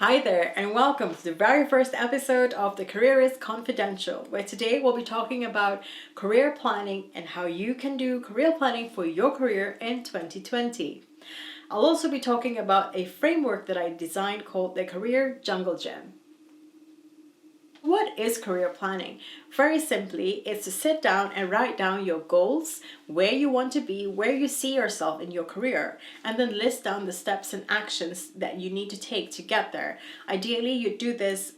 Hi there and welcome to the very first episode of the CareeristConfidential, where today we'll be talking about career planning and how you can do career planning for your career in 2020. I'll also be talking about a framework that I designed called the Career Junglegym. What is career planning? Very simply, it's to sit down and write down your goals, where you want to be, where you see yourself in your career, and then list down the steps and actions that you need to take to get there. Ideally, you do this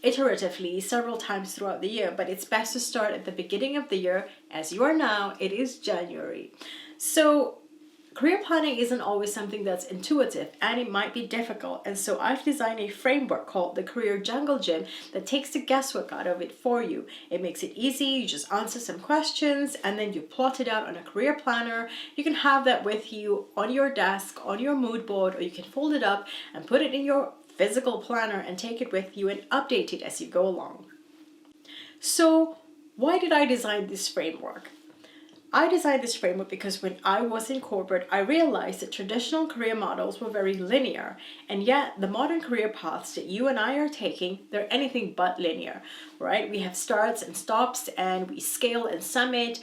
iteratively several times throughout the year, but it's best to start at the beginning of the year. As you are now, it is January. So career planning isn't always something that's intuitive and it might be difficult, and so I've designed a framework called the Career Junglegym that takes the guesswork out of it for you. It makes it easy. You just answer some questions and then you plot it out on a career planner. You can have that with you on your desk, on your mood board, or you can fold it up and put it in your physical planner and take it with you and update it as you go along. So why did I design this framework? I designed this framework because when I was in corporate, I realized that traditional career models were very linear, and yet the modern career paths that you and I are taking, they're anything but linear, right? We have starts and stops, and we scale and summit.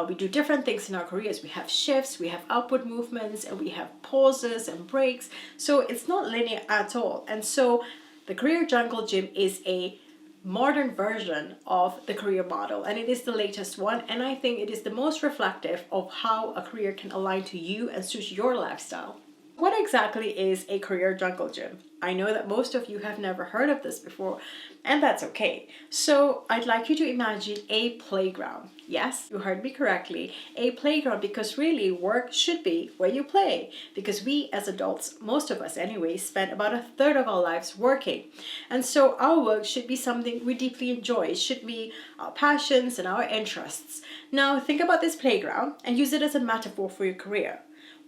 We do different things in our careers. We have shifts, we have upward movements, and we have pauses and breaks. So it's not linear at all. And so the Career Junglegym is a modern version of the career model, and it is the latest one, and I think it is the most reflective of how a career can align to you and suit your lifestyle. What exactly is a Career Junglegym? I know that most of you have never heard of this before, and that's okay. So I'd like you to imagine a playground. Yes, you heard me correctly, a playground, because really work should be where you play, because we as adults, most of us anyway, spend about a third of our lives working. And so our work should be something we deeply enjoy. It should be our passions and our interests. Now think about this playground and use it as a metaphor for your career.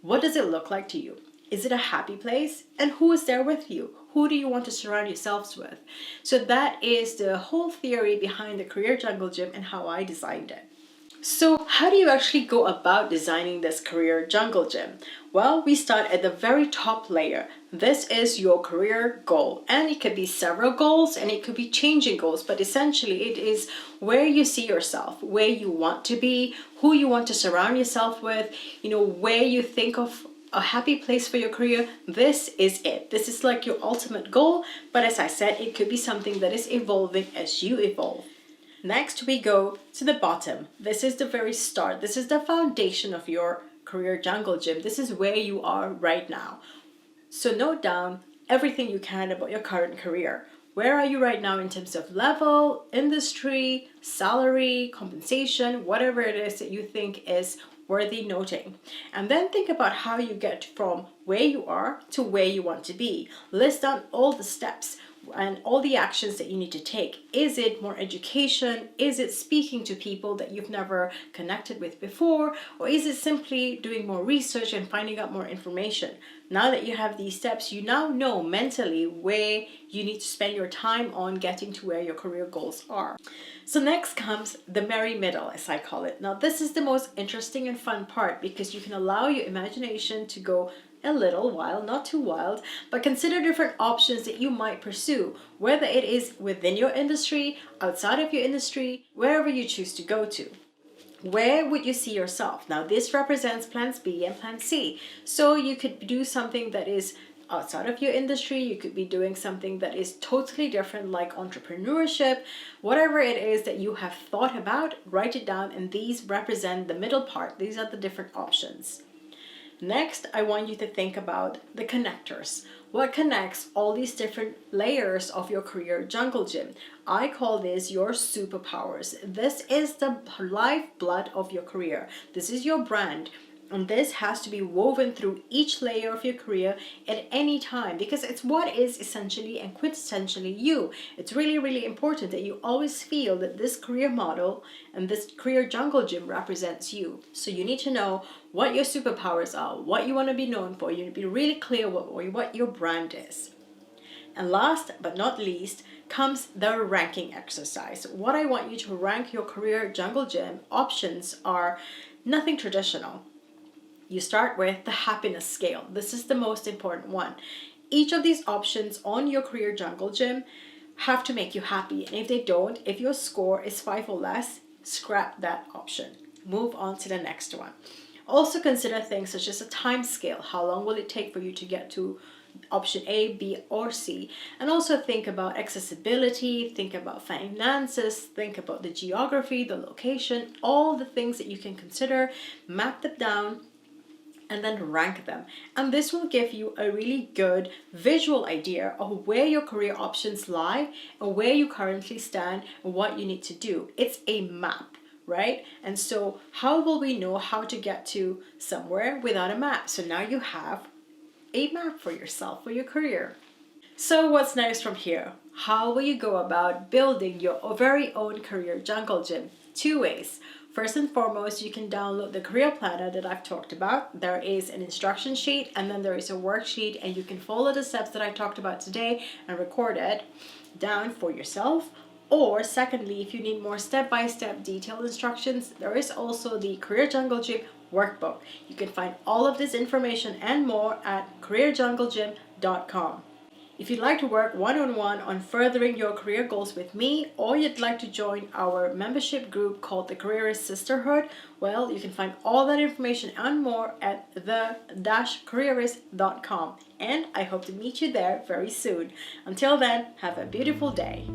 What does it look like to you? Is it a happy place? And who is there with you? Who do you want to surround yourselves with? So that is the whole theory behind the Career Junglegym and how I designed it. So how do you actually go about designing this Career Junglegym? Well, we start at the very top layer. This is your career goal, and it could be several goals and it could be changing goals, but essentially it is where you see yourself, where you want to be, who you want to surround yourself with, where you think of a happy place for your career. This is it. This is like your ultimate goal, but as I said, it could be something that is evolving as you evolve. Next, we go to the bottom. This is the very start. This is the foundation of your Career Junglegym. This is where you are right now. So note down everything you can about your current career. Where are you right now in terms of level, industry, salary, compensation, whatever it is that you think is worthy noting. And then think about how you get from where you are to where you want to be. List down all the steps and all the actions that you need to take. Is it more education? Is it speaking to people that you've never connected with before? Or is it simply doing more research and finding out more information? Now that you have these steps, you now know mentally where you need to spend your time on getting to where your career goals are. So next comes the merry middle, as I call it. Now this is the most interesting and fun part, because you can allow your imagination to go a little wild, not too wild, but consider different options that you might pursue, whether it is within your industry, outside of your industry, wherever you choose to go to. Where would you see yourself? Now this represents plans B and plan C. So you could do something that is outside of your industry. You could be doing something that is totally different, like entrepreneurship. Whatever it is that you have thought about, write it down, and these represent the middle part. These are the different options. Next, I want you to think about the connectors. What connects all these different layers of your Career Junglegym? I call this your superpowers. This is the lifeblood of your career. This is your brand. And this has to be woven through each layer of your career at any time, because it's what is essentially and quintessentially you. It's really, really important that you always feel that this career model and this Career Junglegym represents you. So you need to know what your superpowers are, what you want to be known for. You need to be really clear what your brand is. And last but not least comes the ranking exercise. What I want you to rank your Career Junglegym options are nothing traditional. You start with the happiness scale. This is the most important one. each of these options on your Career Jungle Gym have to make you happy. And if they don't, if your score is 5 or less, scrap that option. Move on to the next one. Also consider things such as a time scale. How long will it take for you to get to option A, B, or C? And also think about accessibility, think about finances, think about the geography, the location, all the things that you can consider, map them down, and then rank them. And this will give you a really good visual idea of where your career options lie and where you currently stand and what you need to do. It's a map, right? And so how will we know how to get to somewhere without a map? So now you have a map for yourself, for your career. So what's next from here? How will you go about building your very own Career Jungle Gym? 2 ways. First and foremost, you can download the career planner that I've talked about. There is an instruction sheet and then there is a worksheet, and you can follow the steps that I talked about today and record it down for yourself. Or secondly, if you need more step-by-step detailed instructions, there is also the Career Jungle Gym workbook. You can find all of this information and more at CareerJungleGym.com. If you'd like to work one-on-one on furthering your career goals with me, or you'd like to join our membership group called the Careerist Sisterhood, well, you can find all that information and more at the-careerist.com. And I hope to meet you there very soon. Until then, have a beautiful day.